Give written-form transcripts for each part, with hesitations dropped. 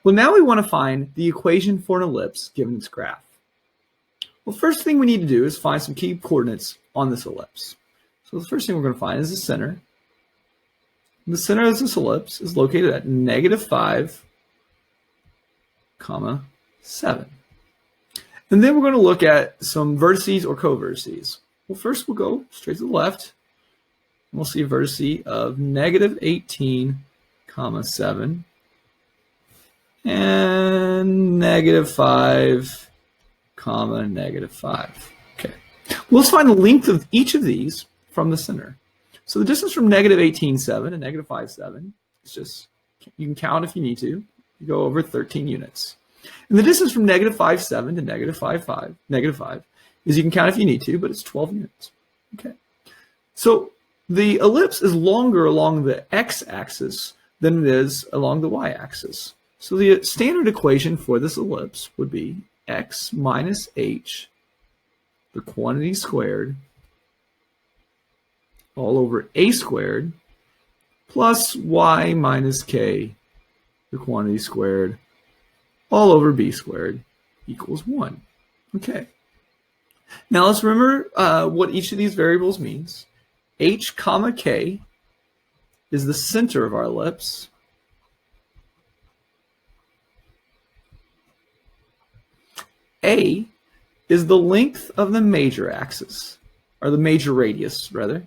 Well, now we want to find the equation for an ellipse given its graph. Well, first thing we need to do is find some key coordinates on this ellipse. So the first thing we're going to find is the center. The center of this ellipse is located at -5, 7. And then we're going to look at some vertices or co-vertices. Well, first we'll go straight to the left. And we'll see a vertice of -18, 7 and -5, -5. Okay. Well, let's find the length of each of these from the center. So the distance from -18, 7 and -5, 7 is just, you can count if you need to. You go over 13 units. And the distance from -5, 7 to -5, 5 is, you can count if you need to, but it's 12 units. Okay. So the ellipse is longer along the x-axis than it is along the y-axis. So the standard equation for this ellipse would be x minus h, the quantity squared, all over a squared, plus y minus k, the quantity squared, all over b squared, equals 1. Okay. Now let's remember what each of these variables means. H comma k is the center of our ellipse. A is the length of the major axis, or the major radius, rather,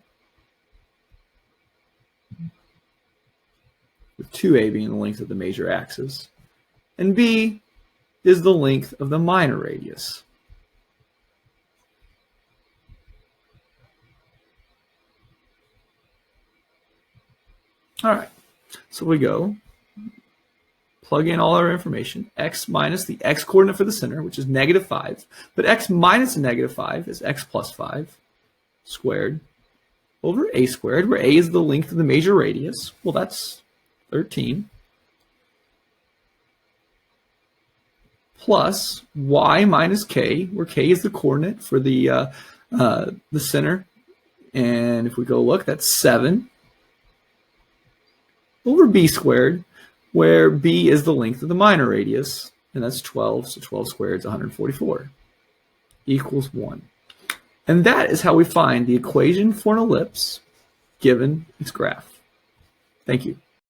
with 2a being the length of the major axis. And B is the length of the minor radius. All right, so we go, plug in all our information, x minus the x coordinate for the center, which is -5, but x minus the -5 is x plus 5 squared over a squared, where a is the length of the major radius. Well, that's 13. Plus y minus k, where k is the coordinate for the center. And if we go look, that's 7 over b squared, where b is the length of the minor radius, and that's 12, so 12 squared is 144, equals 1. And that is how we find the equation for an ellipse given its graph. Thank you.